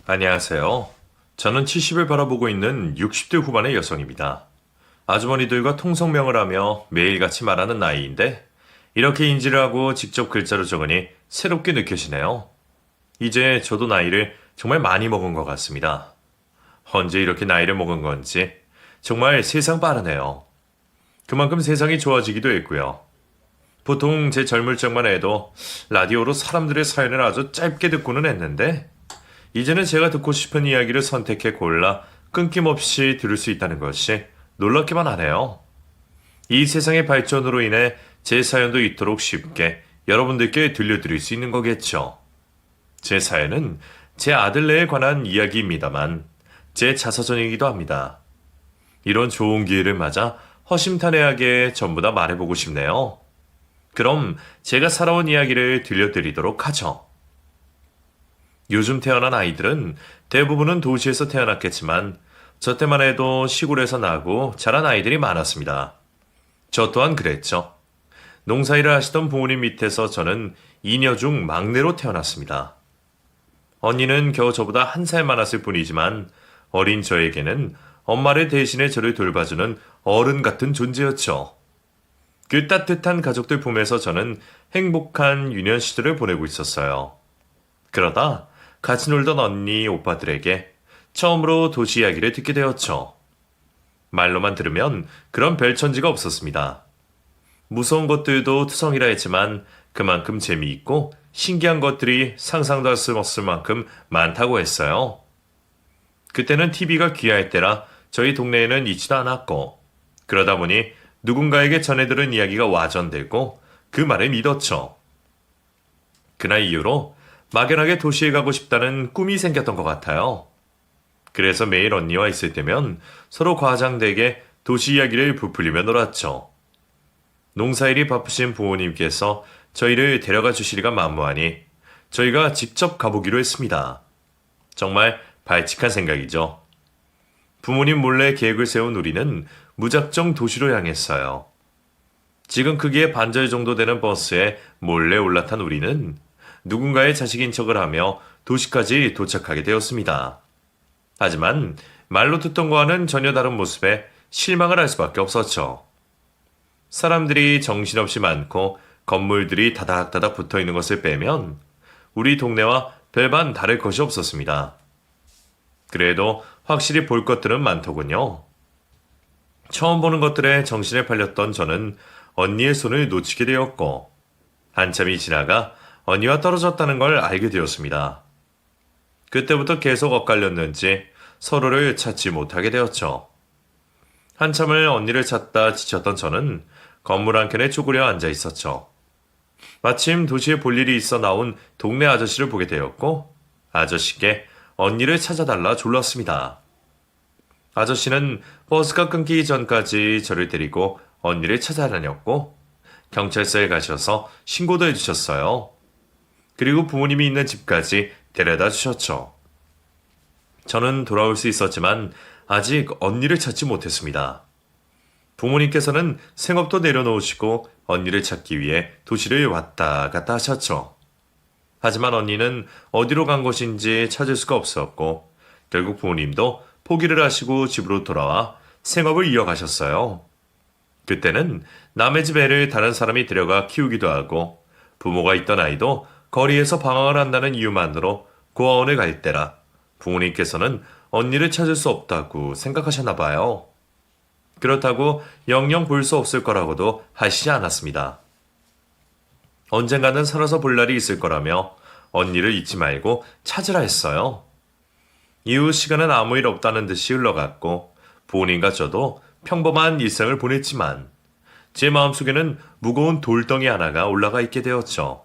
안녕하세요. 저는 70을 바라보고 있는 60대 후반의 여성입니다. 아주머니들과 통성명을 하며 매일같이 말하는 나이인데 이렇게 인지를 하고 직접 글자로 적으니 새롭게 느껴지네요. 이제 저도 나이를 정말 많이 먹은 것 같습니다. 언제 이렇게 나이를 먹은 건지 정말 세상 빠르네요. 그만큼 세상이 좋아지기도 했고요. 보통 제 젊을 적만 해도 라디오로 사람들의 사연을 아주 짧게 듣고는 했는데 이제는 제가 듣고 싶은 이야기를 선택해 골라 끊김없이 들을 수 있다는 것이 놀랍기만 하네요. 이 세상의 발전으로 인해 제 사연도 이토록 쉽게 여러분들께 들려드릴 수 있는 거겠죠. 제 사연은 제 아들네에 관한 이야기입니다만 제 자서전이기도 합니다. 이런 좋은 기회를 맞아 허심탄회하게 전부 다 말해보고 싶네요. 그럼 제가 살아온 이야기를 들려드리도록 하죠. 요즘 태어난 아이들은 대부분은 도시에서 태어났겠지만 저 때만 해도 시골에서 나고 자란 아이들이 많았습니다. 저 또한 그랬죠. 농사일을 하시던 부모님 밑에서 저는 이녀 중 막내로 태어났습니다. 언니는 겨우 저보다 한 살 많았을 뿐이지만 어린 저에게는 엄마를 대신해 저를 돌봐주는 어른 같은 존재였죠. 그 따뜻한 가족들 품에서 저는 행복한 유년 시절을 보내고 있었어요. 그러다 같이 놀던 언니, 오빠들에게 처음으로 도시 이야기를 듣게 되었죠. 말로만 들으면 그런 별천지가 없었습니다. 무서운 것들도 투성이라 했지만 그만큼 재미있고 신기한 것들이 상상도 할 수 없을 만큼 많다고 했어요. 그때는 TV가 귀할 때라 저희 동네에는 있지도 않았고 그러다 보니 누군가에게 전해 들은 이야기가 와전되고 그 말을 믿었죠. 그날 이후로 막연하게 도시에 가고 싶다는 꿈이 생겼던 것 같아요. 그래서 매일 언니와 있을 때면 서로 과장되게 도시 이야기를 부풀리며 놀았죠. 농사일이 바쁘신 부모님께서 저희를 데려가 주시리가 만무하니 저희가 직접 가보기로 했습니다. 정말 발칙한 생각이죠. 부모님 몰래 계획을 세운 우리는 무작정 도시로 향했어요. 지금 크기의 반절 정도 되는 버스에 몰래 올라탄 우리는 누군가의 자식인 척을 하며 도시까지 도착하게 되었습니다. 하지만 말로 듣던 거와는 전혀 다른 모습에 실망을 할 수밖에 없었죠. 사람들이 정신없이 많고 건물들이 다닥다닥 붙어 있는 것을 빼면 우리 동네와 별반 다를 것이 없었습니다. 그래도 확실히 볼 것들은 많더군요. 처음 보는 것들에 정신에 팔렸던 저는 언니의 손을 놓치게 되었고 한참이 지나가 언니와 떨어졌다는 걸 알게 되었습니다. 그때부터 계속 엇갈렸는지 서로를 찾지 못하게 되었죠. 한참을 언니를 찾다 지쳤던 저는 건물 한켠에 쪼그려 앉아 있었죠. 마침 도시에 볼 일이 있어 나온 동네 아저씨를 보게 되었고 아저씨께 언니를 찾아달라 졸랐습니다. 아저씨는 버스가 끊기기 전까지 저를 데리고 언니를 찾아다녔고 경찰서에 가셔서 신고도 해주셨어요. 그리고 부모님이 있는 집까지 데려다 주셨죠. 저는 돌아올 수 있었지만 아직 언니를 찾지 못했습니다. 부모님께서는 생업도 내려놓으시고 언니를 찾기 위해 도시를 왔다 갔다 하셨죠. 하지만 언니는 어디로 간 것인지 찾을 수가 없었고 결국 부모님도 포기를 하시고 집으로 돌아와 생업을 이어가셨어요. 그때는 남의 집 애를 다른 사람이 데려가 키우기도 하고 부모가 있던 아이도 거리에서 방황을 한다는 이유만으로 고아원에 갈 때라 부모님께서는 언니를 찾을 수 없다고 생각하셨나 봐요. 그렇다고 영영 볼 수 없을 거라고도 하시지 않았습니다. 언젠가는 살아서 볼 날이 있을 거라며 언니를 잊지 말고 찾으라 했어요. 이후 시간은 아무 일 없다는 듯이 흘러갔고 부모님과 저도 평범한 일상을 보냈지만 제 마음속에는 무거운 돌덩이 하나가 올라가 있게 되었죠.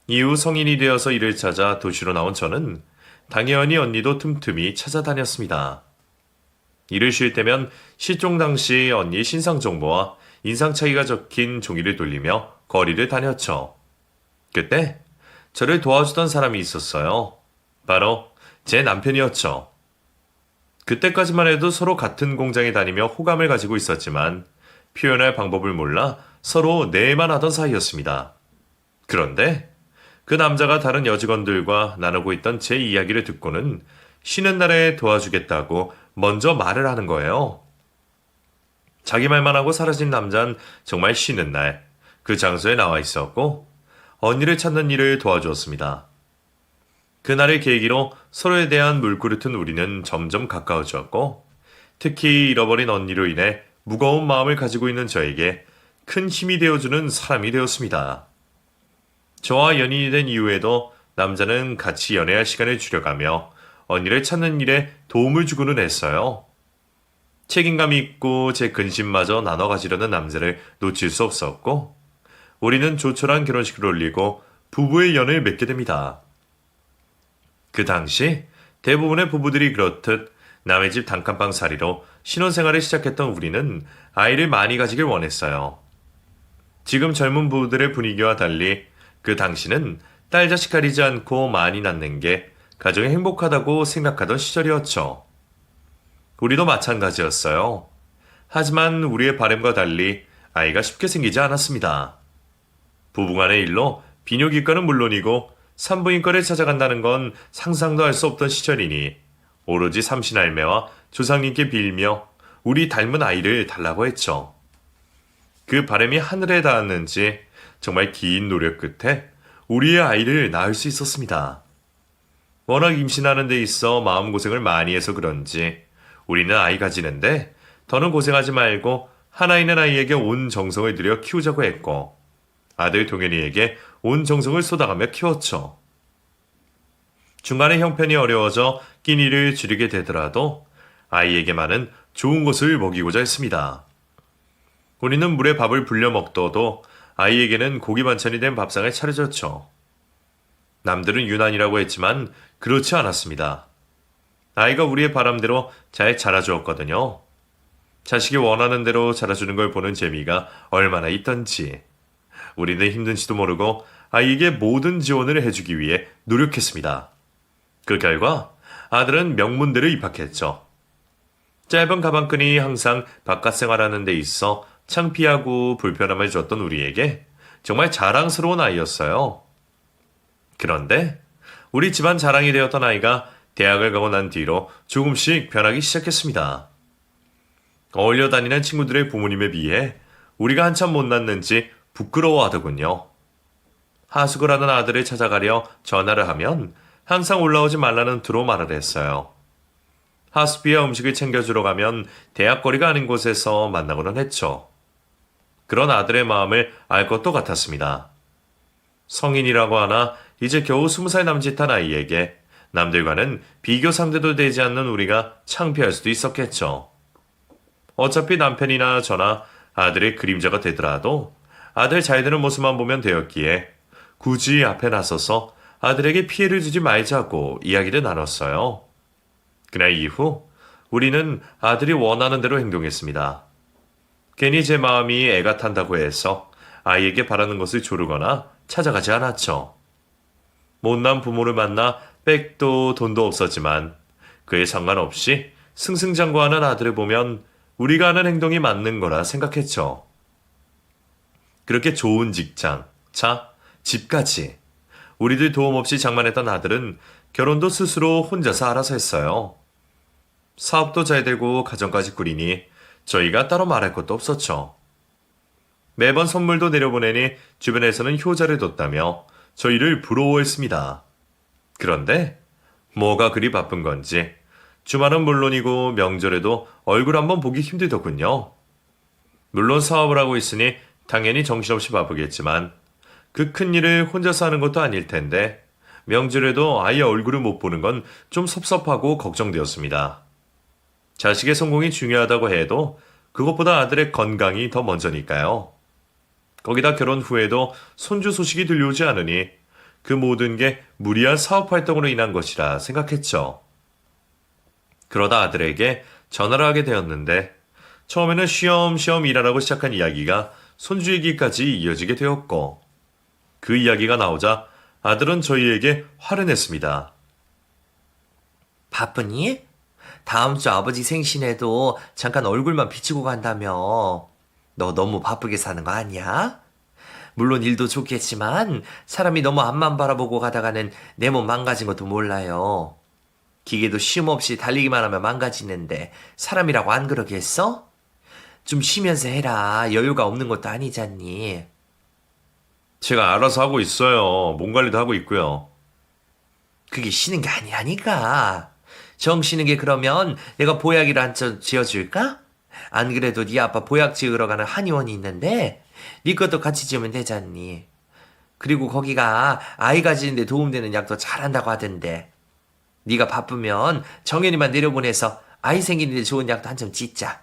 이후 성인이 되어서 일을 찾아 도시로 나온 저는 당연히 언니도 틈틈이 찾아다녔습니다. 일을 쉴 때면 실종 당시 언니 신상 정보와 인상 차이가 적힌 종이를 돌리며 거리를 다녔죠. 그때 저를 도와주던 사람이 있었어요. 바로 제 남편이었죠. 그때까지만 해도 서로 같은 공장에 다니며 호감을 가지고 있었지만 표현할 방법을 몰라 서로 내만 하던 사이였습니다. 그런데 그 남자가 다른 여직원들과 나누고 있던 제 이야기를 듣고는 쉬는 날에 도와주겠다고 먼저 말을 하는 거예요. 자기 말만 하고 사라진 남자는 정말 쉬는 날 그 장소에 나와 있었고 언니를 찾는 일을 도와주었습니다. 그날을 계기로 서로에 대한 물그릇은 우리는 점점 가까워졌고 특히 잃어버린 언니로 인해 무거운 마음을 가지고 있는 저에게 큰 힘이 되어주는 사람이 되었습니다. 저와 연인이 된 이후에도 남자는 같이 연애할 시간을 줄여가며 언니를 찾는 일에 도움을 주고는 했어요. 책임감이 있고 제 근심마저 나눠 가지려는 남자를 놓칠 수 없었고 우리는 조촐한 결혼식을 올리고 부부의 연을 맺게 됩니다. 그 당시 대부분의 부부들이 그렇듯 남의 집 단칸방 살이로 신혼생활을 시작했던 우리는 아이를 많이 가지길 원했어요. 지금 젊은 부부들의 분위기와 달리 그 당시는 딸 자식 가리지 않고 많이 낳는 게 가정이 행복하다고 생각하던 시절이었죠. 우리도 마찬가지였어요. 하지만 우리의 바람과 달리 아이가 쉽게 생기지 않았습니다. 부부간의 일로 비뇨기과는 물론이고 산부인과를 찾아간다는 건 상상도 할 수 없던 시절이니 오로지 삼신할매와 조상님께 빌며 우리 닮은 아이를 달라고 했죠. 그 바람이 하늘에 닿았는지 정말 긴 노력 끝에 우리의 아이를 낳을 수 있었습니다. 워낙 임신하는 데 있어 마음고생을 많이 해서 그런지 우리는 아이 가지는데 더는 고생하지 말고 하나 있는 아이에게 온 정성을 들여 키우자고 했고 아들 동현이에게 온 정성을 쏟아가며 키웠죠. 중간에 형편이 어려워져 끼니를 줄이게 되더라도 아이에게만은 좋은 것을 먹이고자 했습니다. 우리는 물에 밥을 불려 먹더라도 아이에게는 고기 반찬이 된 밥상을 차려줬죠. 남들은 유난이라고 했지만 그렇지 않았습니다. 아이가 우리의 바람대로 잘 자라주었거든요. 자식이 원하는 대로 자라주는 걸 보는 재미가 얼마나 있던지. 우리는 힘든지도 모르고 아이에게 모든 지원을 해주기 위해 노력했습니다. 그 결과 아들은 명문대로 입학했죠. 짧은 가방끈이 항상 바깥 생활하는 데 있어 창피하고 불편함을 줬던 우리에게 정말 자랑스러운 아이였어요. 그런데 우리 집안 자랑이 되었던 아이가 대학을 가고 난 뒤로 조금씩 변하기 시작했습니다. 어울려 다니는 친구들의 부모님에 비해 우리가 한참 못 낳는지 부끄러워하더군요. 하숙을 하는 아들을 찾아가려 전화를 하면 항상 올라오지 말라는 투로 말을 했어요. 하숙비와 음식을 챙겨주러 가면 대학거리가 아닌 곳에서 만나고는 했죠. 그런 아들의 마음을 알 것도 같았습니다. 성인이라고 하나 이제 겨우 20살 남짓한 아이에게 남들과는 비교 상대도 되지 않는 우리가 창피할 수도 있었겠죠. 어차피 남편이나 저나 아들의 그림자가 되더라도 아들 잘 되는 모습만 보면 되었기에 굳이 앞에 나서서 아들에게 피해를 주지 말자고 이야기를 나눴어요. 그날 이후 우리는 아들이 원하는 대로 행동했습니다. 괜히 제 마음이 애가 탄다고 해서 아이에게 바라는 것을 조르거나 찾아가지 않았죠. 못난 부모를 만나 백도 돈도 없었지만 그에 상관없이 승승장구하는 아들을 보면 우리가 하는 행동이 맞는 거라 생각했죠. 그렇게 좋은 직장, 차, 집까지 우리들 도움 없이 장만했던 아들은 결혼도 스스로 혼자서 알아서 했어요. 사업도 잘 되고 가정까지 꾸리니 저희가 따로 말할 것도 없었죠. 매번 선물도 내려보내니 주변에서는 효자를 뒀다며 저희를 부러워했습니다. 그런데 뭐가 그리 바쁜 건지 주말은 물론이고 명절에도 얼굴 한번 보기 힘들더군요. 물론 사업을 하고 있으니 당연히 정신없이 바쁘겠지만 그 큰일을 혼자서 하는 것도 아닐 텐데 명절에도 아이의 얼굴을 못 보는 건 좀 섭섭하고 걱정되었습니다. 자식의 성공이 중요하다고 해도 그것보다 아들의 건강이 더 먼저니까요. 거기다 결혼 후에도 손주 소식이 들려오지 않으니 그 모든 게 무리한 사업 활동으로 인한 것이라 생각했죠. 그러다 아들에게 전화를 하게 되었는데 처음에는 쉬엄쉬엄 일하라고 시작한 이야기가 손주 얘기까지 이어지게 되었고 그 이야기가 나오자 아들은 저희에게 화를 냈습니다. 바쁘니? 다음 주 아버지 생신에도 잠깐 얼굴만 비추고 간다며. 너 너무 바쁘게 사는 거 아니야? 물론 일도 좋겠지만 사람이 너무 앞만 바라보고 가다가는 내 몸 망가진 것도 몰라요. 기계도 쉼 없이 달리기만 하면 망가지는데 사람이라고 안 그러겠어? 좀 쉬면서 해라. 여유가 없는 것도 아니잖니. 제가 알아서 하고 있어요. 몸 관리도 하고 있고요. 그게 쉬는 게 아니라니까. 정 쉬는 게 그러면 내가 보약이를 한 점 지어줄까? 안 그래도 네 아빠 보약 지으러 가는 한의원이 있는데 네 것도 같이 지으면 되잖니. 그리고 거기가 아이 가지는데 도움되는 약도 잘한다고 하던데. 네가 바쁘면 정연이만 내려보내서 아이 생기는데 좋은 약도 한 점 짓자.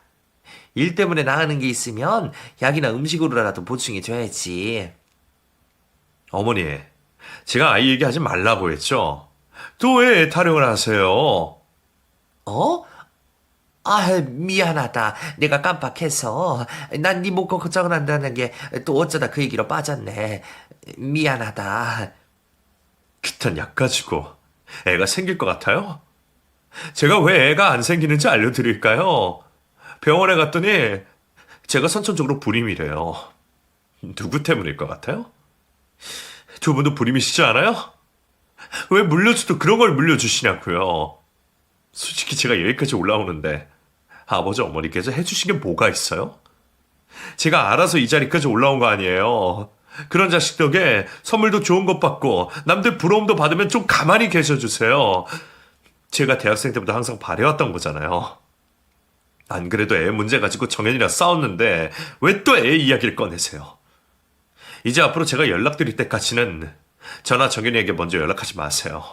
일 때문에 나가는 게 있으면 약이나 음식으로라도 보충해 줘야지. 어머니, 제가 아이 얘기하지 말라고 했죠? 또 왜 타령을 하세요? 어? 아, 미안하다. 내가 깜빡해서. 난 네 목 걱정을 한다는 게 또 어쩌다 그 얘기로 빠졌네. 미안하다. 그딴 약 가지고 애가 생길 것 같아요? 제가 왜 애가 안 생기는지 알려드릴까요? 병원에 갔더니 제가 선천적으로 불임이래요. 누구 때문일 것 같아요? 두 분도 불임이시지 않아요? 왜 물려주도 그런 걸 물려주시냐고요. 솔직히 제가 여기까지 올라오는데 아버지 어머니께서 해주신 게 뭐가 있어요? 제가 알아서 이 자리까지 올라온 거 아니에요. 그런 자식 덕에 선물도 좋은 것 받고 남들 부러움도 받으면 좀 가만히 계셔주세요. 제가 대학생 때부터 항상 바래왔던 거잖아요. 안 그래도 애 문제 가지고 정연이랑 싸웠는데 왜 또 애 이야기를 꺼내세요? 이제 앞으로 제가 연락드릴 때까지는 저나 정연이에게 먼저 연락하지 마세요.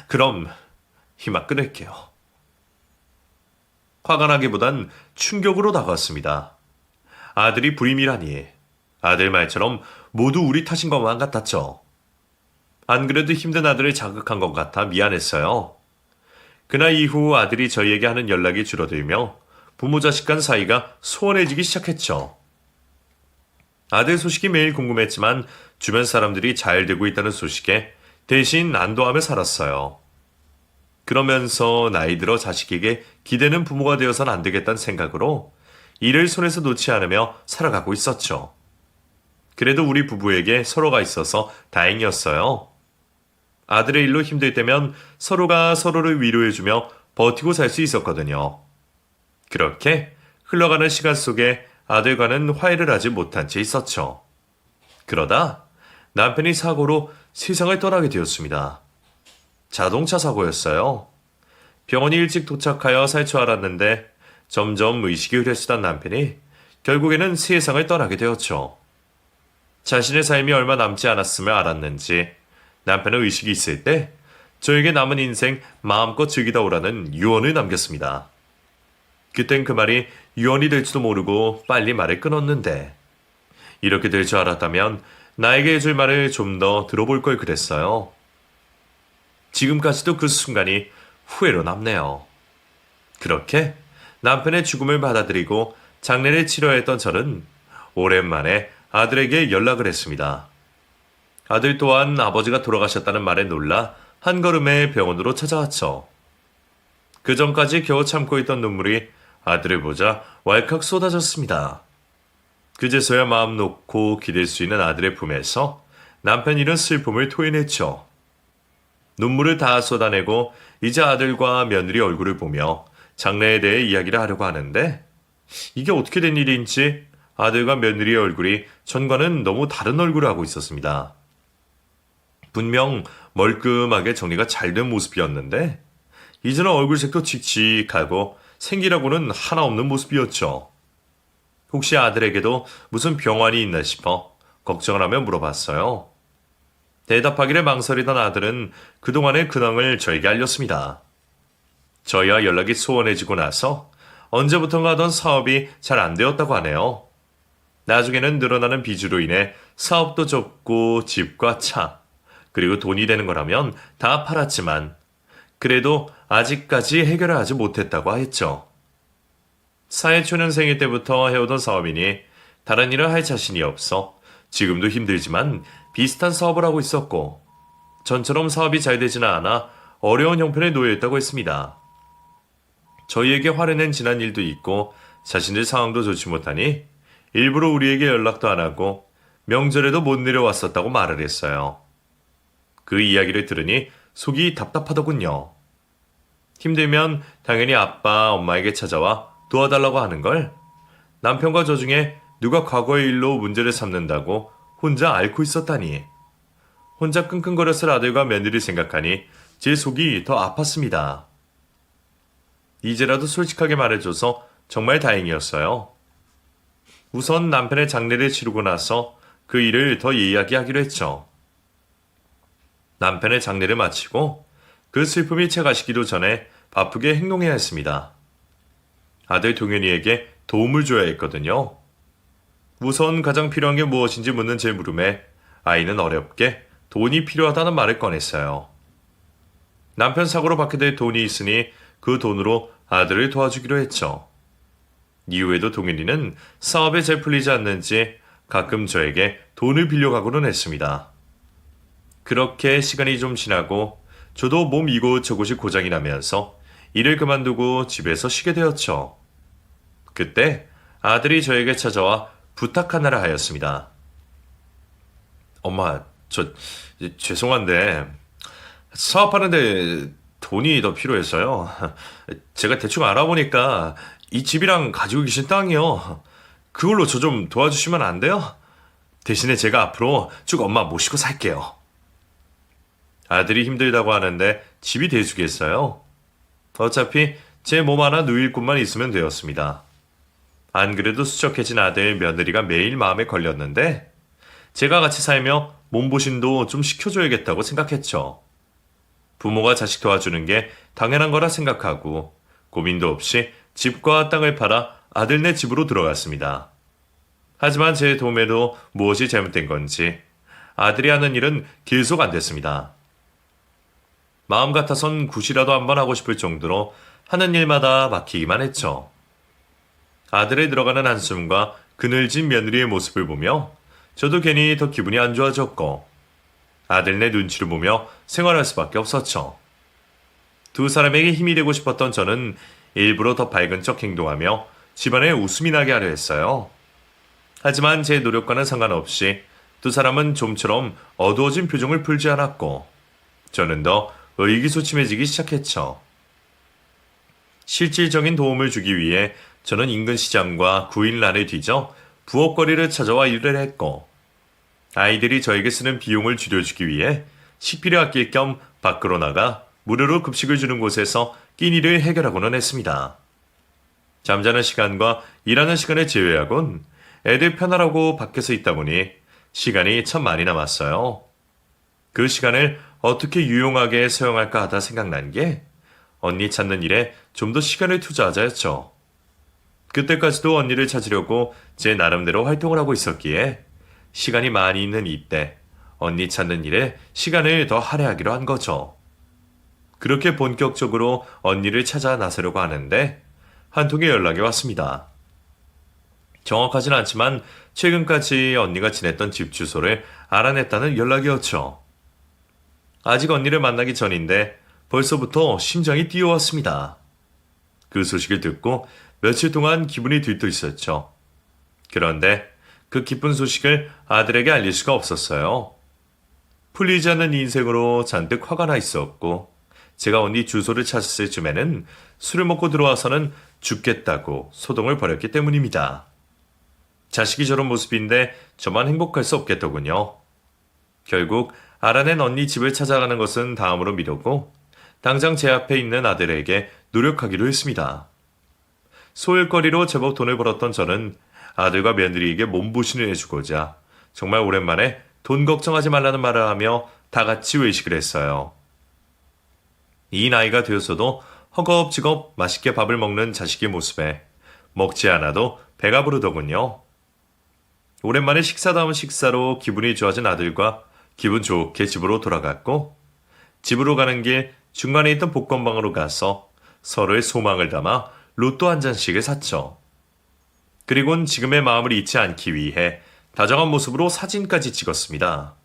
그럼 이만 끊을게요. 화가 나기보단 충격으로 다가왔습니다. 아들이 불임이라니. 아들 말처럼 모두 우리 탓인 것만 같았죠. 안 그래도 힘든 아들을 자극한 것 같아 미안했어요. 그날 이후 아들이 저희에게 하는 연락이 줄어들며 부모 자식 간 사이가 소원해지기 시작했죠. 아들 소식이 매일 궁금했지만 주변 사람들이 잘 되고 있다는 소식에 대신 안도하며 살았어요. 그러면서 나이 들어 자식에게 기대는 부모가 되어서는 안 되겠다는 생각으로 일을 손에서 놓지 않으며 살아가고 있었죠. 그래도 우리 부부에게 서로가 있어서 다행이었어요. 아들의 일로 힘들 때면 서로가 서로를 위로해주며 버티고 살 수 있었거든요. 그렇게 흘러가는 시간 속에 아들과는 화해를 하지 못한 채 있었죠. 그러다 남편이 사고로 세상을 떠나게 되었습니다. 자동차 사고였어요. 병원이 일찍 도착하여 살 줄 알았는데 점점 의식이 흐려지던 남편이 결국에는 세상을 떠나게 되었죠. 자신의 삶이 얼마 남지 않았음을 알았는지 남편의 의식이 있을 때 저에게 남은 인생 마음껏 즐기다 오라는 유언을 남겼습니다. 그땐 그 말이 유언이 될지도 모르고 빨리 말을 끊었는데 이렇게 될 줄 알았다면 나에게 해줄 말을 좀 더 들어볼 걸 그랬어요. 지금까지도 그 순간이 후회로 남네요. 그렇게 남편의 죽음을 받아들이고 장례를 치러했던 저는 오랜만에 아들에게 연락을 했습니다. 아들 또한 아버지가 돌아가셨다는 말에 놀라 한 걸음에 병원으로 찾아왔죠. 그 전까지 겨우 참고 있던 눈물이 아들을 보자 왈칵 쏟아졌습니다. 그제서야 마음 놓고 기댈 수 있는 아들의 품에서 남편 잃은 슬픔을 토해냈죠. 눈물을 다 쏟아내고 이제 아들과 며느리 얼굴을 보며 장래에 대해 이야기를 하려고 하는데 이게 어떻게 된 일인지 아들과 며느리의 얼굴이 전과는 너무 다른 얼굴을 하고 있었습니다. 분명 멀끔하게 정리가 잘 된 모습이었는데 이제는 얼굴색도 칙칙하고 생기라고는 하나 없는 모습이었죠. 혹시 아들에게도 무슨 병환이 있나 싶어 걱정을 하며 물어봤어요. 대답하기를 망설이던 아들은 그동안의 근황을 저에게 알렸습니다. 저희와 연락이 소원해지고 나서 언제부턴가 하던 사업이 잘 안 되었다고 하네요. 나중에는 늘어나는 빚으로 인해 사업도 접고 집과 차, 그리고 돈이 되는 거라면 다 팔았지만 그래도 아직까지 해결을 하지 못했다고 했죠. 사회초년생일 때부터 해오던 사업이니 다른 일을 할 자신이 없어 지금도 힘들지만 비슷한 사업을 하고 있었고 전처럼 사업이 잘 되지는 않아 어려운 형편에 놓여 있다고 했습니다. 저희에게 화를 낸 지난 일도 있고 자신들 상황도 좋지 못하니 일부러 우리에게 연락도 안 하고 명절에도 못 내려왔었다고 말을 했어요. 그 이야기를 들으니 속이 답답하더군요. 힘들면 당연히 아빠, 엄마에게 찾아와 도와달라고 하는 걸 남편과 저 중에 누가 과거의 일로 문제를 삼는다고 혼자 앓고 있었다니. 혼자 끙끙거렸을 아들과 며느리 생각하니 제 속이 더 아팠습니다. 이제라도 솔직하게 말해줘서 정말 다행이었어요. 우선 남편의 장례를 치르고 나서 그 일을 더 이야기하기로 했죠. 남편의 장례를 마치고 그 슬픔이 채 가시기도 전에 바쁘게 행동해야 했습니다. 아들 동현이에게 도움을 줘야 했거든요. 우선 가장 필요한 게 무엇인지 묻는 제 물음에 아이는 어렵게 돈이 필요하다는 말을 꺼냈어요. 남편 사고로 받게 될 돈이 있으니 그 돈으로 아들을 도와주기로 했죠. 이후에도 동현이는 사업에 잘 풀리지 않는지 가끔 저에게 돈을 빌려가고는 했습니다. 그렇게 시간이 좀 지나고 저도 몸 이곳저곳이 고장이 나면서 일을 그만두고 집에서 쉬게 되었죠. 그때 아들이 저에게 찾아와 부탁 하나를 하였습니다. 엄마, 죄송한데 사업하는데 돈이 더 필요해서요. 제가 대충 알아보니까 이 집이랑 가지고 계신 땅이요. 그걸로 저 좀 도와주시면 안 돼요? 대신에 제가 앞으로 쭉 엄마 모시고 살게요. 아들이 힘들다고 하는데 집이 돼주겠어요? 어차피 제 몸 하나 누일 곳만 있으면 되었습니다. 안 그래도 수척해진 아들 며느리가 매일 마음에 걸렸는데 제가 같이 살며 몸보신도 좀 시켜줘야겠다고 생각했죠. 부모가 자식 도와주는 게 당연한 거라 생각하고 고민도 없이 집과 땅을 팔아 아들네 집으로 들어갔습니다. 하지만 제 도움에도 무엇이 잘못된 건지 아들이 하는 일은 계속 안 됐습니다. 마음 같아선 굿이라도 한번 하고 싶을 정도로 하는 일마다 막히기만 했죠. 아들의 들어가는 한숨과 그늘진 며느리의 모습을 보며 저도 괜히 더 기분이 안 좋아졌고 아들네 눈치를 보며 생활할 수밖에 없었죠. 두 사람에게 힘이 되고 싶었던 저는 일부러 더 밝은 척 행동하며 집안에 웃음이 나게 하려 했어요. 하지만 제 노력과는 상관없이 두 사람은 좀처럼 어두워진 표정을 풀지 않았고 저는 더 의기소침해지기 시작했죠. 실질적인 도움을 주기 위해 저는 인근 시장과 구인란을 뒤져 부엌거리를 찾아와 일을 했고 아이들이 저에게 쓰는 비용을 줄여주기 위해 식비를 아낄 겸 밖으로 나가 무료로 급식을 주는 곳에서 끼니를 해결하고는 했습니다. 잠자는 시간과 일하는 시간을 제외하곤 애들 편하라고 밖에서 있다 보니 시간이 참 많이 남았어요. 그 시간을 어떻게 유용하게 사용할까 하다 생각난 게 언니 찾는 일에 좀 더 시간을 투자하자였죠. 그때까지도 언니를 찾으려고 제 나름대로 활동을 하고 있었기에 시간이 많이 있는 이때 언니 찾는 일에 시간을 더 할애하기로 한 거죠. 그렇게 본격적으로 언니를 찾아 나서려고 하는데 한 통의 연락이 왔습니다. 정확하진 않지만 최근까지 언니가 지냈던 집 주소를 알아냈다는 연락이었죠. 아직 언니를 만나기 전인데 벌써부터 심장이 뛰어왔습니다. 그 소식을 듣고 며칠 동안 기분이 들떠있었죠. 그런데 그 기쁜 소식을 아들에게 알릴 수가 없었어요. 풀리지 않는 인생으로 잔뜩 화가 나 있었고 제가 언니 주소를 찾았을 쯤에는 술을 먹고 들어와서는 죽겠다고 소동을 벌였기 때문입니다. 자식이 저런 모습인데 저만 행복할 수 없겠더군요. 결국 알아낸 언니 집을 찾아가는 것은 다음으로 미뤘고 당장 제 앞에 있는 아들에게 노력하기로 했습니다. 소일거리로 제법 돈을 벌었던 저는 아들과 며느리에게 몸보신을 해주고자 정말 오랜만에 돈 걱정하지 말라는 말을 하며 다 같이 외식을 했어요. 이 나이가 되어서도 허겁지겁 맛있게 밥을 먹는 자식의 모습에 먹지 않아도 배가 부르더군요. 오랜만에 식사다운 식사로 기분이 좋아진 아들과 기분 좋게 집으로 돌아갔고 집으로 가는 길 중간에 있던 복권방으로 가서 서로의 소망을 담아 로또 한 잔씩을 샀죠. 그리곤 지금의 마음을 잊지 않기 위해 다정한 모습으로 사진까지 찍었습니다.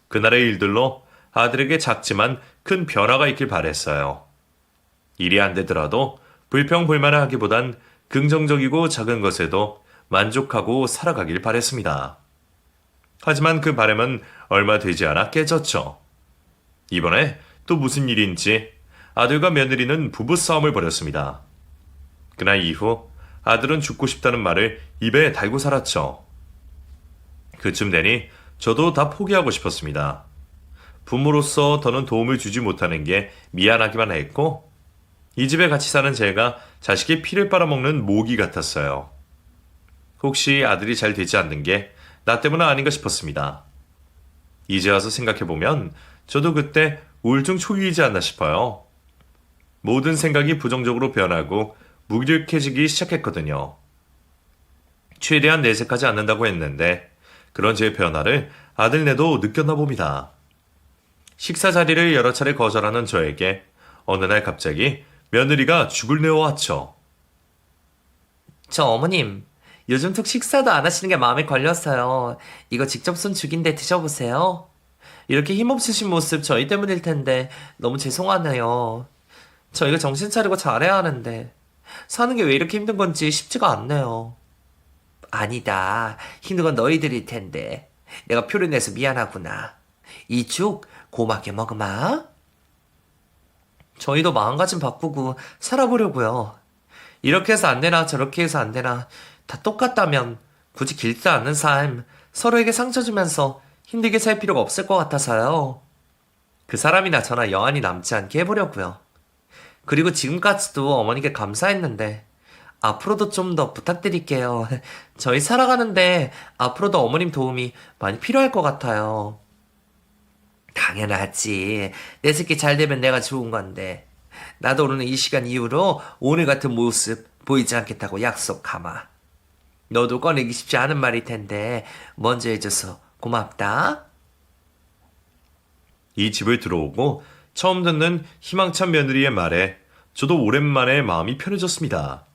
그날의 일들로 아들에게 작지만 큰 변화가 있길 바랬어요. 일이 안 되더라도 불평불만을 하기보단 긍정적이고 작은 것에도 만족하고 살아가길 바랬습니다. 하지만 그 바람은 얼마 되지 않아 깨졌죠. 이번에 또 무슨 일인지 아들과 며느리는 부부싸움을 벌였습니다. 그날 이후 아들은 죽고 싶다는 말을 입에 달고 살았죠. 그쯤 되니 저도 다 포기하고 싶었습니다. 부모로서 더는 도움을 주지 못하는 게 미안하기만 했고, 이 집에 같이 사는 제가 자식의 피를 빨아먹는 모기 같았어요. 혹시 아들이 잘 되지 않는 게 나 때문 아닌가 싶었습니다. 이제 와서 생각해보면 저도 그때 우울증 초기이지 않나 싶어요. 모든 생각이 부정적으로 변하고 무기력해지기 시작했거든요. 최대한 내색하지 않는다고 했는데 그런 제 변화를 아들네도 느꼈나 봅니다. 식사 자리를 여러 차례 거절하는 저에게 어느 날 갑자기 며느리가 죽을 내어왔죠. 저 어머님, 요즘 툭 식사도 안 하시는 게 마음에 걸렸어요. 이거 직접 쏜 죽인데 드셔보세요. 이렇게 힘없으신 모습 저희 때문일 텐데 너무 죄송하네요. 저희가 정신 차리고 잘해야 하는데 사는 게 왜 이렇게 힘든 건지 쉽지가 않네요. 아니다. 힘든 건 너희들일 텐데. 내가 표를 내서 미안하구나. 이 죽 고맙게 먹으마. 저희도 마음가짐 바꾸고 살아보려고요. 이렇게 해서 안 되나 저렇게 해서 안 되나 다 똑같다면 굳이 길지 않은 삶 서로에게 상처 주면서 힘들게 살 필요가 없을 것 같아서요. 그 사람이나 저나 여한이 남지 않게 해보려고요. 그리고 지금까지도 어머니께 감사했는데 앞으로도 좀 더 부탁드릴게요. 저희 살아가는데 앞으로도 어머님 도움이 많이 필요할 것 같아요. 당연하지. 내 새끼 잘 되면 내가 좋은 건데. 나도 오늘 이 시간 이후로 오늘 같은 모습 보이지 않겠다고 약속하마. 너도 꺼내기 쉽지 않은 말일 텐데 먼저 해줘서 고맙다. 이 집을 들어오고 처음 듣는 희망찬 며느리의 말에 저도 오랜만에 마음이 편해졌습니다.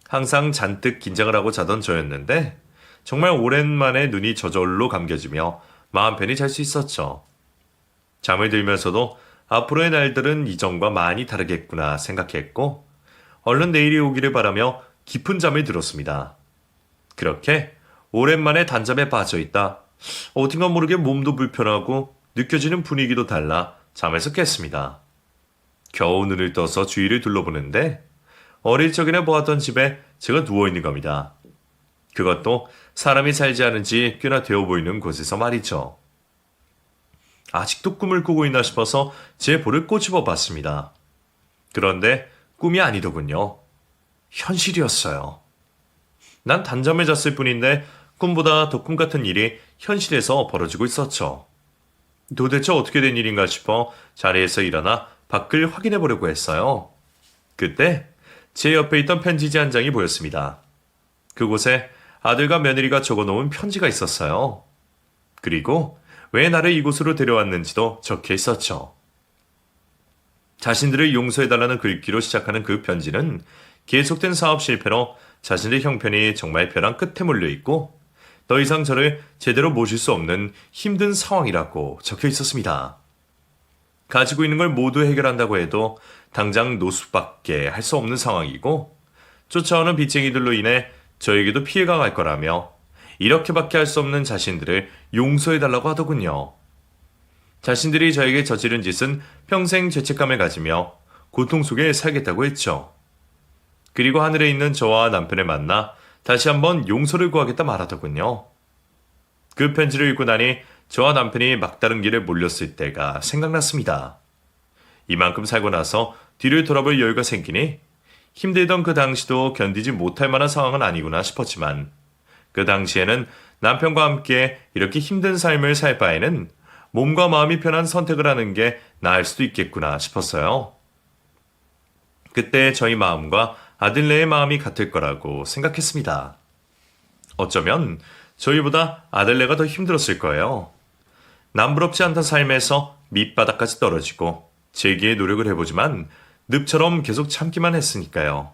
항상 잔뜩 긴장을 하고 자던 저였는데 정말 오랜만에 눈이 저절로 감겨지며 마음 편히 잘 수 있었죠. 잠을 들면서도 앞으로의 날들은 이전과 많이 다르겠구나 생각했고 얼른 내일이 오기를 바라며 깊은 잠을 들었습니다. 그렇게 오랜만에 단잠에 빠져있다 어딘가 모르게 몸도 불편하고 느껴지는 분위기도 달라 잠에서 깼습니다. 겨우 눈을 떠서 주위를 둘러보는데 어릴 적에나 보았던 집에 제가 누워있는 겁니다. 그것도 사람이 살지 않은 지 꽤나 되어 보이는 곳에서 말이죠. 아직도 꿈을 꾸고 있나 싶어서 제 볼을 꼬집어 봤습니다. 그런데 꿈이 아니더군요. 현실이었어요. 난 단잠에 잤을 뿐인데 꿈보다 더 꿈 같은 일이 현실에서 벌어지고 있었죠. 도대체 어떻게 된 일인가 싶어 자리에서 일어나 밖을 확인해 보려고 했어요. 그때 제 옆에 있던 편지지 한 장이 보였습니다. 그곳에 아들과 며느리가 적어놓은 편지가 있었어요. 그리고 왜 나를 이곳으로 데려왔는지도 적혀 있었죠. 자신들을 용서해달라는 글귀로 시작하는 그 편지는 계속된 사업 실패로 자신의 형편이 정말 벼랑 끝에 몰려있고 더 이상 저를 제대로 모실 수 없는 힘든 상황이라고 적혀 있었습니다. 가지고 있는 걸 모두 해결한다고 해도 당장 노숙밖에 할 수 없는 상황이고 쫓아오는 빚쟁이들로 인해 저에게도 피해가 갈 거라며 이렇게밖에 할 수 없는 자신들을 용서해달라고 하더군요. 자신들이 저에게 저지른 짓은 평생 죄책감을 가지며 고통 속에 살겠다고 했죠. 그리고 하늘에 있는 저와 남편을 만나 다시 한번 용서를 구하겠다 말하더군요. 그 편지를 읽고 나니 저와 남편이 막다른 길에 몰렸을 때가 생각났습니다. 이만큼 살고 나서 뒤를 돌아볼 여유가 생기니 힘들던 그 당시도 견디지 못할 만한 상황은 아니구나 싶었지만 그 당시에는 남편과 함께 이렇게 힘든 삶을 살 바에는 몸과 마음이 편한 선택을 하는 게 나을 수도 있겠구나 싶었어요. 그때 저희 마음과 아들네의 마음이 같을 거라고 생각했습니다. 어쩌면 저희보다 아들네가 더 힘들었을 거예요. 남부럽지 않던 삶에서 밑바닥까지 떨어지고 재기의 노력을 해보지만 늪처럼 계속 참기만 했으니까요.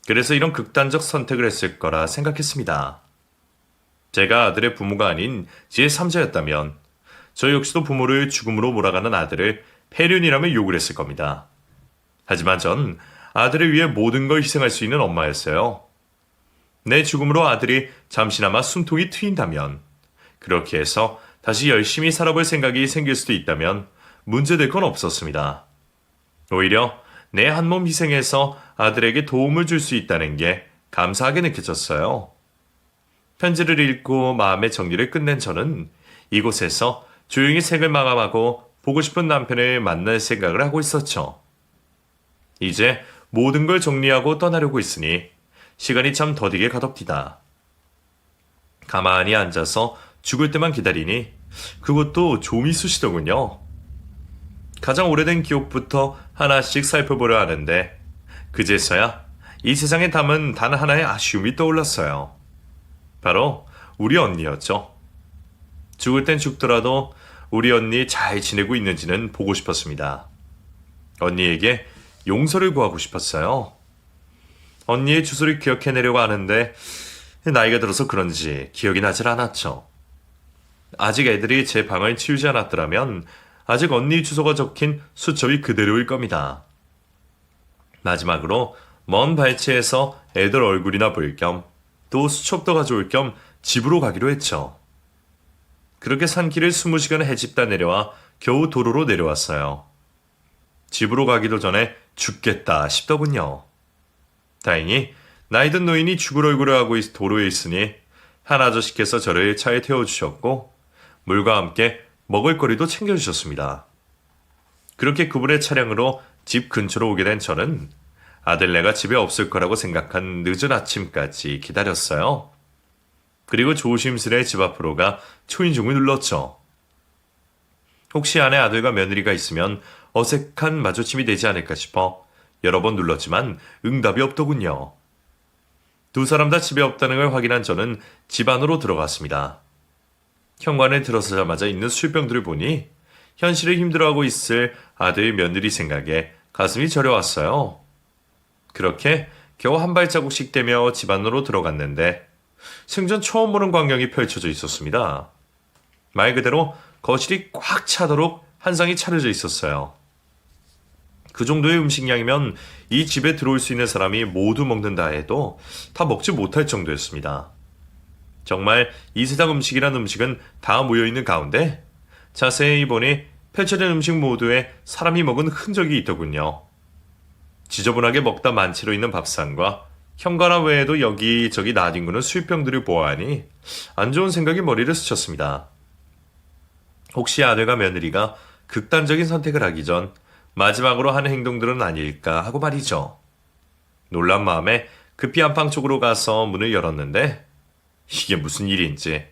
그래서 이런 극단적 선택을 했을 거라 생각했습니다. 제가 아들의 부모가 아닌 제3자였다면 저 역시도 부모를 죽음으로 몰아가는 아들을 폐륜이라며 욕을 했을 겁니다. 하지만 전 아들을 위해 모든 걸 희생할 수 있는 엄마였어요. 내 죽음으로 아들이 잠시나마 숨통이 트인다면 그렇게 해서 다시 열심히 살아볼 생각이 생길 수도 있다면 문제될 건 없었습니다. 오히려 내 한 몸 희생해서 아들에게 도움을 줄 수 있다는 게 감사하게 느껴졌어요. 편지를 읽고 마음의 정리를 끝낸 저는 이곳에서 조용히 책을 마감하고 보고 싶은 남편을 만날 생각을 하고 있었죠. 이제 모든 걸 정리하고 떠나려고 있으니 시간이 참 더디게 가덕디다. 가만히 앉아서 죽을 때만 기다리니 그것도 좀이 쑤시더군요. 가장 오래된 기억부터 하나씩 살펴보려 하는데 그제서야 이 세상에 담은 단 하나의 아쉬움이 떠올랐어요. 바로 우리 언니였죠. 죽을 땐 죽더라도 우리 언니 잘 지내고 있는지는 보고 싶었습니다. 언니에게 용서를 구하고 싶었어요. 언니의 주소를 기억해내려고 하는데 나이가 들어서 그런지 기억이 나질 않았죠. 아직 애들이 제 방을 치우지 않았더라면 아직 언니 주소가 적힌 수첩이 그대로일 겁니다. 마지막으로 먼 발치에서 애들 얼굴이나 볼 겸 또 수첩도 가져올 겸 집으로 가기로 했죠. 그렇게 산길을 20시간 헤집다 내려와 겨우 도로로 내려왔어요. 집으로 가기도 전에 죽겠다 싶더군요. 다행히 나이든 노인이 죽을 얼굴을 하고 도로에 있으니 한 아저씨께서 저를 차에 태워주셨고 물과 함께 먹을거리도 챙겨주셨습니다. 그렇게 그분의 차량으로 집 근처로 오게 된 저는 아들네가 집에 없을 거라고 생각한 늦은 아침까지 기다렸어요. 그리고 조심스레 집 앞으로 가 초인종을 눌렀죠. 혹시 안에 아들과 며느리가 있으면 어색한 마주침이 되지 않을까 싶어 여러 번 눌렀지만 응답이 없더군요. 두 사람 다 집에 없다는 걸 확인한 저는 집 안으로 들어갔습니다. 현관에 들어서자마자 있는 술병들을 보니 현실을 힘들어하고 있을 아들 며느리 생각에 가슴이 저려왔어요. 그렇게 겨우 한 발자국씩 떼며 집 안으로 들어갔는데 생전 처음 보는 광경이 펼쳐져 있었습니다. 말 그대로 거실이 꽉 차도록 한 상이 차려져 있었어요. 그 정도의 음식량이면 이 집에 들어올 수 있는 사람이 모두 먹는다 해도 다 먹지 못할 정도였습니다. 정말 이 세상 음식이란 음식은 다 모여있는 가운데 자세히 보니 펼쳐진 음식 모두에 사람이 먹은 흔적이 있더군요. 지저분하게 먹다 만치로 있는 밥상과 현관화 외에도 여기저기 나뒹구는 술병들을 보아하니 안 좋은 생각이 머리를 스쳤습니다. 혹시 아들과 며느리가 극단적인 선택을 하기 전 마지막으로 하는 행동들은 아닐까 하고 말이죠. 놀란 마음에 급히 안방 쪽으로 가서 문을 열었는데 이게 무슨 일인지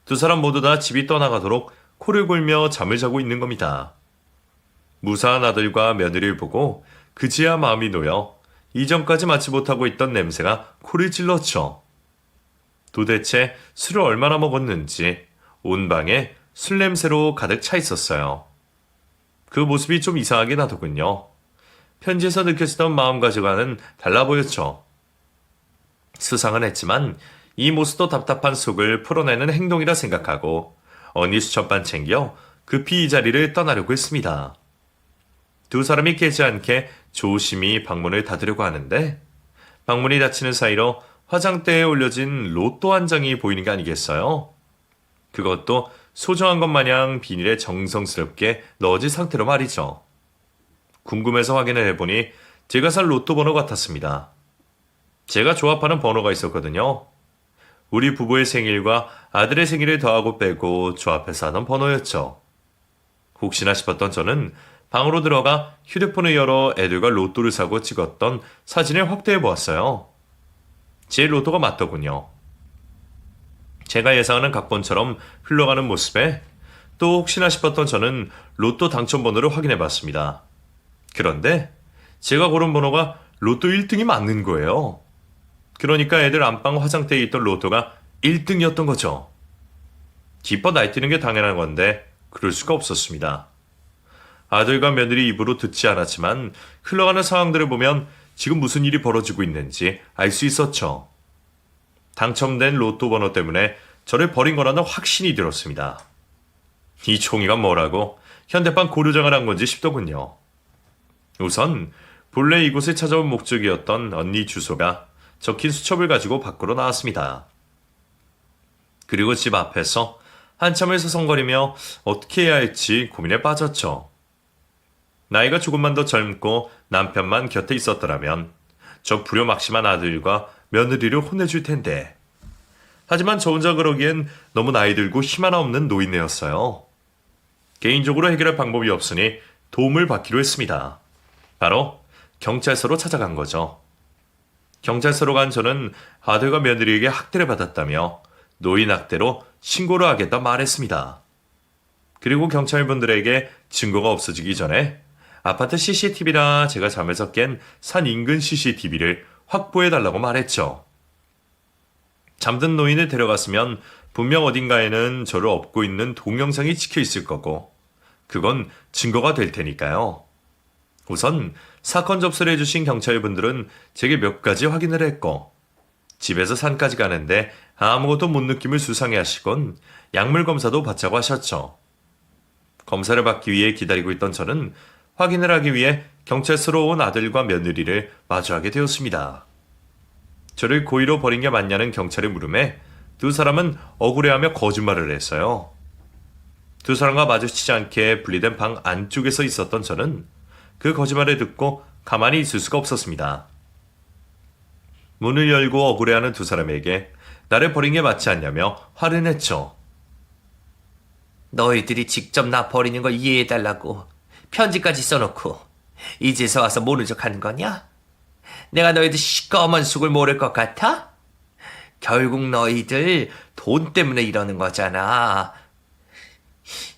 두 사람 모두 다 집이 떠나가도록 코를 골며 잠을 자고 있는 겁니다. 무사한 아들과 며느리를 보고 그제야 마음이 놓여 이전까지 맡지 못하고 있던 냄새가 코를 찔렀죠. 도대체 술을 얼마나 먹었는지 온 방에 술 냄새로 가득 차 있었어요. 그 모습이 좀 이상하긴 하더군요. 편지에서 느껴지던 마음가짐과는 달라 보였죠. 수상은 했지만 이 모습도 답답한 속을 풀어내는 행동이라 생각하고 언니 수첩반 챙겨 급히 이 자리를 떠나려고 했습니다. 두 사람이 깨지 않게 조심히 방문을 닫으려고 하는데 방문이 닫히는 사이로 화장대에 올려진 로또 한 장이 보이는 게 아니겠어요? 그것도 소중한 것 마냥 비닐에 정성스럽게 넣어진 상태로 말이죠. 궁금해서 확인을 해보니 제가 산 로또 번호 같았습니다. 제가 조합하는 번호가 있었거든요. 우리 부부의 생일과 아들의 생일을 더하고 빼고 조합해서 하는 번호였죠. 혹시나 싶었던 저는 방으로 들어가 휴대폰을 열어 애들과 로또를 사고 찍었던 사진을 확대해 보았어요. 제 로또가 맞더군요. 제가 예상하는 각본처럼 흘러가는 모습에 또 혹시나 싶었던 저는 로또 당첨 번호를 확인해 봤습니다. 그런데 제가 고른 번호가 로또 1등이 맞는 거예요. 그러니까 애들 안방 화장대에 있던 로또가 1등이었던 거죠. 기뻐 날뛰는 게 당연한 건데 그럴 수가 없었습니다. 아들과 며느리 입으로 듣지 않았지만 흘러가는 상황들을 보면 지금 무슨 일이 벌어지고 있는지 알 수 있었죠. 당첨된 로또 번호 때문에 저를 버린 거라는 확신이 들었습니다. 이 종이가 뭐라고 현대판 고려장을 한 건지 싶더군요. 우선 본래 이곳에 찾아온 목적이었던 언니 주소가 적힌 수첩을 가지고 밖으로 나왔습니다. 그리고 집 앞에서 한참을 서성거리며 어떻게 해야 할지 고민에 빠졌죠. 나이가 조금만 더 젊고 남편만 곁에 있었더라면 저 불효막심한 아들과 며느리를 혼내줄 텐데. 하지만 저 혼자 그러기엔 너무 나이 들고 힘 하나 없는 노인네였어요. 개인적으로 해결할 방법이 없으니 도움을 받기로 했습니다. 바로 경찰서로 찾아간 거죠. 경찰서로 간 저는 아들과 며느리에게 학대를 받았다며 노인 학대로 신고를 하겠다 말했습니다. 그리고 경찰분들에게 증거가 없어지기 전에 아파트 CCTV나 제가 잠에서 깬 산 인근 CCTV를 확보해달라고 말했죠. 잠든 노인을 데려갔으면 분명 어딘가에는 저를 업고 있는 동영상이 찍혀 있을 거고 그건 증거가 될 테니까요. 우선 사건 접수를 해주신 경찰분들은 제게 몇 가지 확인을 했고 집에서 산까지 가는데 아무것도 못 느낌을 수상해 하시곤 약물 검사도 받자고 하셨죠. 검사를 받기 위해 기다리고 있던 저는 확인을 하기 위해 경찰서로 온 아들과 며느리를 마주하게 되었습니다. 저를 고의로 버린 게 맞냐는 경찰의 물음에 두 사람은 억울해하며 거짓말을 했어요. 두 사람과 마주치지 않게 분리된 방 안쪽에서 있었던 저는 그 거짓말을 듣고 가만히 있을 수가 없었습니다. 문을 열고 억울해하는 두 사람에게 나를 버린 게 맞지 않냐며 화를 냈죠. 너희들이 직접 나 버리는 거 이해해달라고 편지까지 써놓고 이제서 와서 모른 척 하는 거냐? 내가 너희들 시꺼먼 속을 모를 것 같아? 결국 너희들 돈 때문에 이러는 거잖아.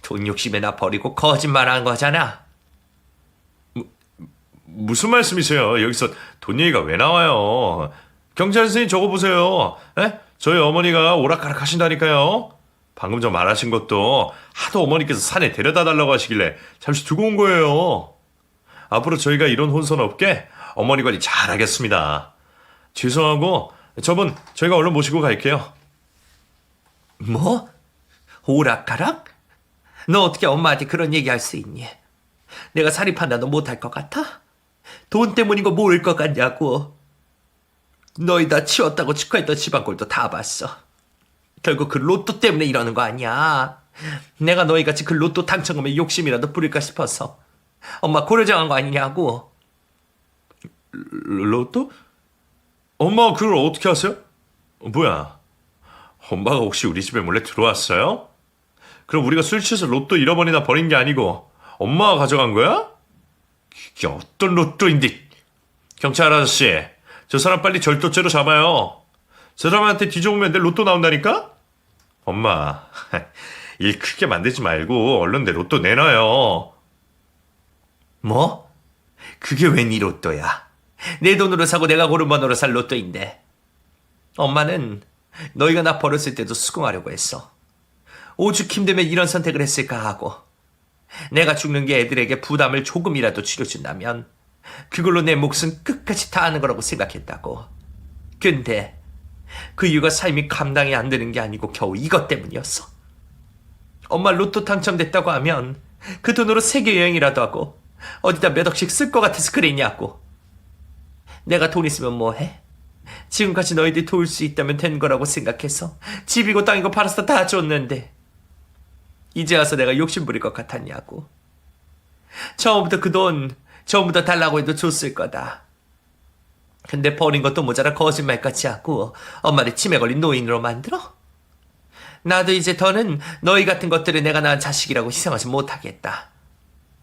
돈 욕심에 나 버리고 거짓말한 거잖아. 무슨 말씀이세요? 여기서 돈 얘기가 왜 나와요? 경찰 선생님 저거 보세요. 에? 저희 어머니가 오락가락 하신다니까요. 방금 전 말하신 것도 하도 어머니께서 산에 데려다 달라고 하시길래 잠시 두고 온 거예요. 앞으로 저희가 이런 혼선 없게 어머니 관리 잘하겠습니다. 죄송하고 저분 저희가 얼른 모시고 갈게요. 뭐? 오락가락? 너 어떻게 엄마한테 그런 얘기할 수 있니? 내가 사리 판단도 못할 것 같아? 돈 때문인 거 모를 것 같냐고. 너희 다 치웠다고 축하했던 집안꼴도 다 봤어. 결국 그 로또 때문에 이러는 거 아니야. 내가 너희 같이 그 로또 당첨금에 욕심이라도 부릴까 싶어서 엄마 고려정한 거 아니냐고. 로또? 엄마가 그걸 어떻게 아세요? 뭐야? 엄마가 혹시 우리 집에 몰래 들어왔어요? 그럼 우리가 술 취해서 로또 잃어버리나 버린 게 아니고 엄마가 가져간 거야? 이게 어떤 로또인데. 경찰 아저씨, 저 사람 빨리 절도죄로 잡아요. 저 사람한테 뒤져보면 내 로또 나온다니까? 엄마, 일 크게 만들지 말고 얼른 내 로또 내놔요. 뭐? 그게 웬 이 로또야? 내 돈으로 사고 내가 고른 번호로 살 로또인데. 엄마는 너희가 나 버렸을 때도 수긍하려고 했어. 오죽 힘들면 이런 선택을 했을까 하고. 내가 죽는 게 애들에게 부담을 조금이라도 줄여준다면 그걸로 내 몫은 끝까지 다하는 거라고 생각했다고. 근데 그 이유가 삶이 감당이 안 되는 게 아니고 겨우 이것 때문이었어. 엄마 로또 당첨됐다고 하면 그 돈으로 세계 여행이라도 하고 어디다 몇 억씩 쓸 것 같아서 그랬냐고. 내가 돈 있으면 뭐해? 지금까지 너희들이 도울 수 있다면 된 거라고 생각해서 집이고 땅이고 팔아서 다 줬는데 이제 와서 내가 욕심 부릴 것 같았냐고. 처음부터 그 돈 전부 다 달라고 해도 줬을 거다. 근데 버린 것도 모자라 거짓말까지 하고 엄마를 치매 걸린 노인으로 만들어? 나도 이제 더는 너희 같은 것들을 내가 낳은 자식이라고 희생하지 못하겠다.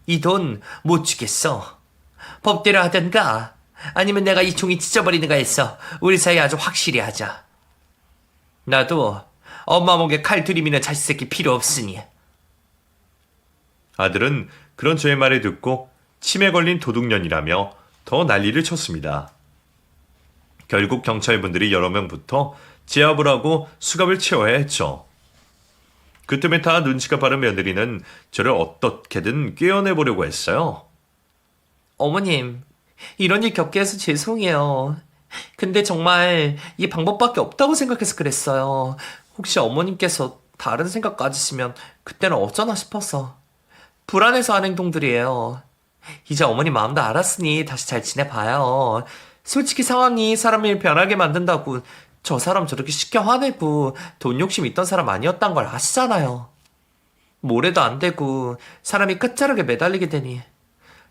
이 돈 못 주겠어. 법대로 하든가 아니면 내가 이 종이 찢어버리는가 해서 우리 사이 아주 확실히 하자. 나도 엄마 목에 칼 들이미는 자식 새끼 필요 없으니. 아들은 그런 저의 말을 듣고 치매 걸린 도둑년이라며 더 난리를 쳤습니다. 결국 경찰분들이 여러 명부터 제압을 하고 수갑을 채워야 했죠. 그때문에 다 눈치가 빠른 며느리는 저를 어떻게든 꿰어내보려고 했어요. 어머님, 이런 일 겪게 해서 죄송해요. 근데 정말 이 방법밖에 없다고 생각해서 그랬어요. 혹시 어머님께서 다른 생각 가지시면 그때는 어쩌나 싶어서. 불안해서 한 행동들이에요. 이제 어머니 마음도 알았으니 다시 잘 지내봐요. 솔직히 상황이 사람을 변하게 만든다고 저 사람 저렇게 쉽게 화내고 돈 욕심 있던 사람 아니었단 걸 아시잖아요. 뭐래도 안 되고 사람이 끝자락에 매달리게 되니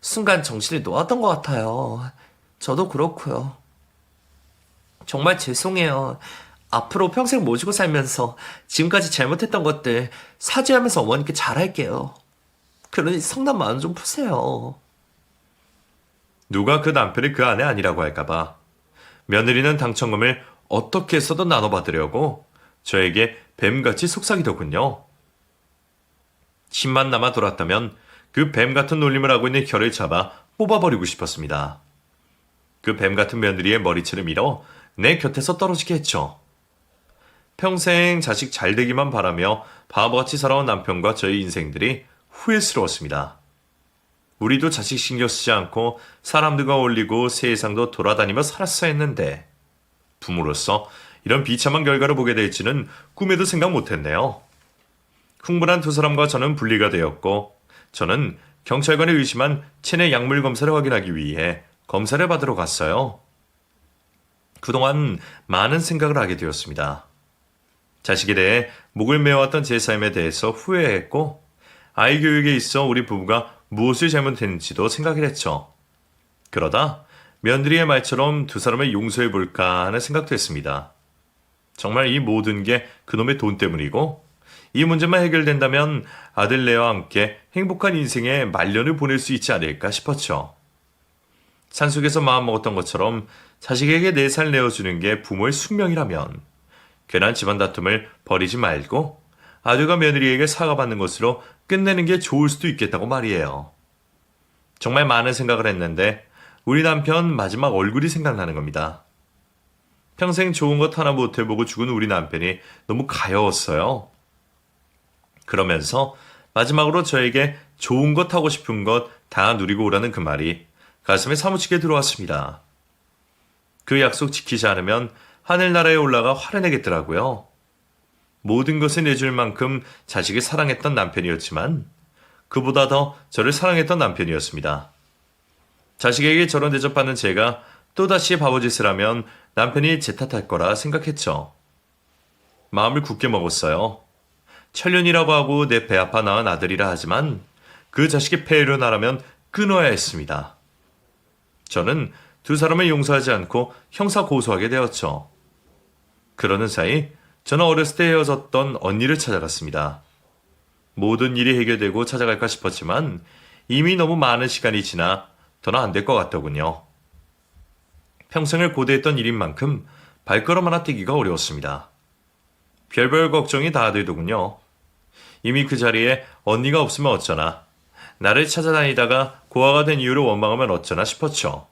순간 정신이 놓았던 것 같아요. 저도 그렇고요. 정말 죄송해요. 앞으로 평생 모시고 살면서 지금까지 잘못했던 것들 사죄하면서 어머니께 잘할게요. 그러니 성난 마음 좀 푸세요. 누가 그 남편이 그 아내 아니라고 할까봐 며느리는 당첨금을 어떻게 해서든 나눠받으려고 저에게 뱀같이 속삭이더군요. 10만 남아 돌았다면 그 뱀 같은 놀림을 하고 있는 혀를 잡아 뽑아버리고 싶었습니다. 그 뱀 같은 며느리의 머리채를 밀어 내 곁에서 떨어지게 했죠. 평생 자식 잘 되기만 바라며 바보같이 살아온 남편과 저의 인생들이 후회스러웠습니다. 우리도 자식 신경 쓰지 않고 사람들과 어울리고 세상도 돌아다니며 살았어야 했는데 부모로서 이런 비참한 결과를 보게 될지는 꿈에도 생각 못했네요. 흥분한 두 사람과 저는 분리가 되었고 저는 경찰관이 의심한 체내 약물 검사를 확인하기 위해 검사를 받으러 갔어요. 그동안 많은 생각을 하게 되었습니다. 자식에 대해 목을 메어왔던 제 삶에 대해서 후회했고 아이 교육에 있어 우리 부부가 무엇을 잘못했는지도 생각을 했죠. 그러다 며느리의 말처럼 두 사람을 용서해볼까 하는 생각도 했습니다. 정말 이 모든 게 그놈의 돈 때문이고 이 문제만 해결된다면 아들네와 함께 행복한 인생의 말년을 보낼 수 있지 않을까 싶었죠. 산속에서 마음먹었던 것처럼 자식에게 내 살 내어주는 게 부모의 숙명이라면 괜한 집안 다툼을 벌이지 말고 아들과 며느리에게 사과받는 것으로 끝내는 게 좋을 수도 있겠다고 말이에요. 정말 많은 생각을 했는데 우리 남편 마지막 얼굴이 생각나는 겁니다. 평생 좋은 것 하나 못 해보고 죽은 우리 남편이 너무 가여웠어요. 그러면서 마지막으로 저에게 좋은 것 하고 싶은 것 다 누리고 오라는 그 말이 가슴에 사무치게 들어왔습니다. 그 약속 지키지 않으면 하늘나라에 올라가 화를 내겠더라고요. 모든 것을 내줄 만큼 자식을 사랑했던 남편이었지만 그보다 더 저를 사랑했던 남편이었습니다. 자식에게 저런 대접받는 제가 또다시 바보짓을 하면 남편이 제 탓할 거라 생각했죠. 마음을 굳게 먹었어요. 천륜이라고 하고 내 배 아파 낳은 아들이라 하지만 그 자식의 폐해로 나라면 끊어야 했습니다. 저는 두 사람을 용서하지 않고 형사 고소하게 되었죠. 그러는 사이 저는 어렸을 때 헤어졌던 언니를 찾아갔습니다. 모든 일이 해결되고 찾아갈까 싶었지만 이미 너무 많은 시간이 지나 더는 안 될 것 같더군요. 평생을 고대했던 일인 만큼 발걸음 하나 떼기가 어려웠습니다. 별별 걱정이 다 되더군요. 이미 그 자리에 언니가 없으면 어쩌나, 나를 찾아다니다가 고아가 된 이유를 원망하면 어쩌나 싶었죠.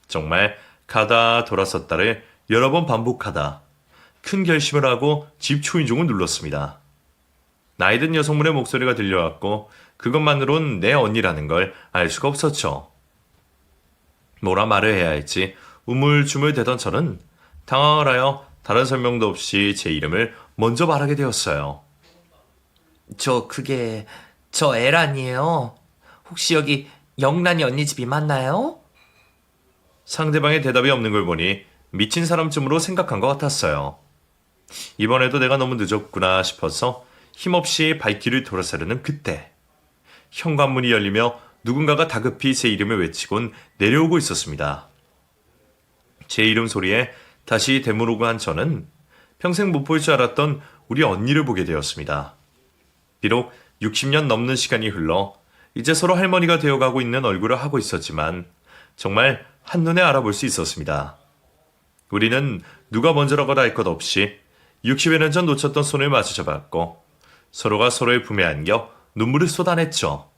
정말 가다 돌아섰다를 여러 번 반복하다 큰 결심을 하고 집 초인종을 눌렀습니다. 나이든 여성분의 목소리가 들려왔고 그것만으론 내 언니라는 걸 알 수가 없었죠. 뭐라 말을 해야 할지 우물쭈물대던 저는 당황을 하여 다른 설명도 없이 제 이름을 먼저 말하게 되었어요. 저 에란이에요. 혹시 여기 영란이 언니 집이 맞나요? 상대방의 대답이 없는 걸 보니 미친 사람쯤으로 생각한 것 같았어요. 이번에도 내가 너무 늦었구나 싶어서 힘없이 발길을 돌아서려는 그때 현관문이 열리며 누군가가 다급히 제 이름을 외치곤 내려오고 있었습니다. 제 이름 소리에 다시 되물고 한 저는 평생 못 볼 줄 알았던 우리 언니를 보게 되었습니다. 비록 60년 넘는 시간이 흘러 이제 서로 할머니가 되어가고 있는 얼굴을 하고 있었지만 정말 한눈에 알아볼 수 있었습니다. 우리는 누가 먼저라고 할 것 없이 60여 년 전 놓쳤던 손을 마주 잡았고 서로가 서로의 품에 안겨 눈물을 쏟아냈죠.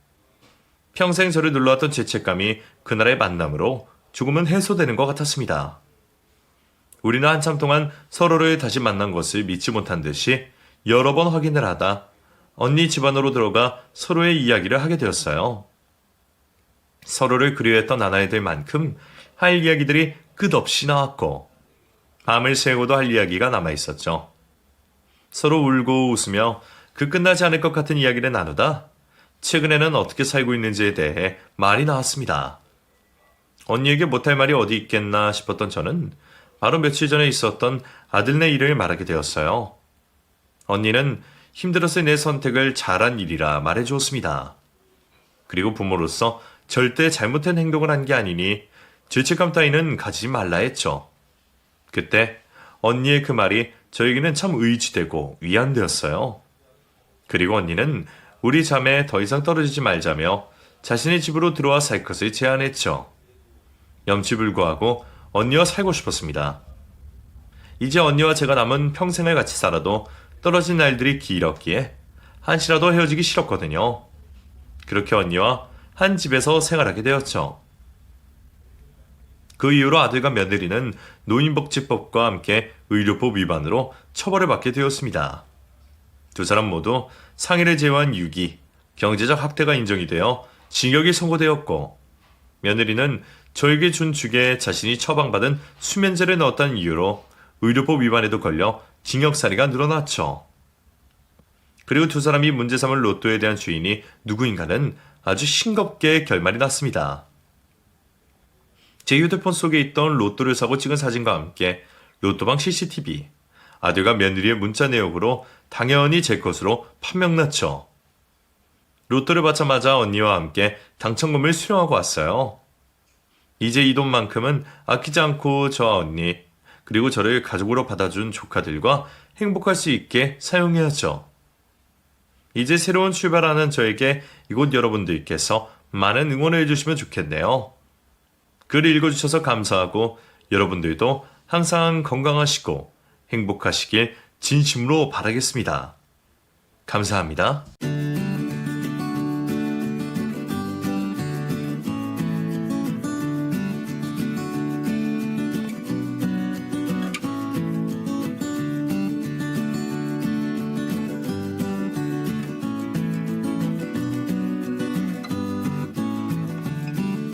평생 저를 눌러왔던 죄책감이 그날의 만남으로 조금은 해소되는 것 같았습니다. 우리는 한참 동안 서로를 다시 만난 것을 믿지 못한 듯이 여러 번 확인을 하다 언니 집안으로 들어가 서로의 이야기를 하게 되었어요. 서로를 그리워했던 나날들만큼 할 이야기들이 끝없이 나왔고 밤을 새우고도 할 이야기가 남아있었죠. 서로 울고 웃으며 그 끝나지 않을 것 같은 이야기를 나누다 최근에는 어떻게 살고 있는지에 대해 말이 나왔습니다. 언니에게 못할 말이 어디 있겠나 싶었던 저는 바로 며칠 전에 있었던 아들네 일을 말하게 되었어요. 언니는 힘들어서 내 선택을 잘한 일이라 말해주었습니다. 그리고 부모로서 절대 잘못된 행동을 한 게 아니니 죄책감 따위는 가지지 말라 했죠. 그때 언니의 그 말이 저에게는 참 의지되고 위안되었어요. 그리고 언니는 우리 자매 더 이상 떨어지지 말자며 자신의 집으로 들어와 살 것을 제안했죠. 염치불구하고 언니와 살고 싶었습니다. 이제 언니와 제가 남은 평생을 같이 살아도 떨어진 날들이 길었기에 한시라도 헤어지기 싫었거든요. 그렇게 언니와 한 집에서 생활하게 되었죠. 그 이후로 아들과 며느리는 노인복지법과 함께 의료법 위반으로 처벌을 받게 되었습니다. 두 사람 모두 상해를 제외한 유기, 경제적 학대가 인정이 되어 징역이 선고되었고, 며느리는 저에게 준 죽에 자신이 처방받은 수면제를 넣었다는 이유로 의료법 위반에도 걸려 징역살이가 늘어났죠. 그리고 두 사람이 문제 삼을 로또에 대한 주인이 누구인가는 아주 싱겁게 결말이 났습니다. 제 휴대폰 속에 있던 로또를 사고 찍은 사진과 함께 로또방 CCTV, 아들과 며느리의 문자 내역으로 당연히 제 것으로 판명났죠. 로또를 받자마자 언니와 함께 당첨금을 수령하고 왔어요. 이제 이 돈만큼은 아끼지 않고 저와 언니, 그리고 저를 가족으로 받아준 조카들과 행복할 수 있게 사용해야죠. 이제 새로운 출발하는 저에게 이곳 여러분들께서 많은 응원을 해주시면 좋겠네요. 글 읽어주셔서 감사하고 여러분들도 항상 건강하시고 행복하시길 진심으로 바라겠습니다. 감사합니다.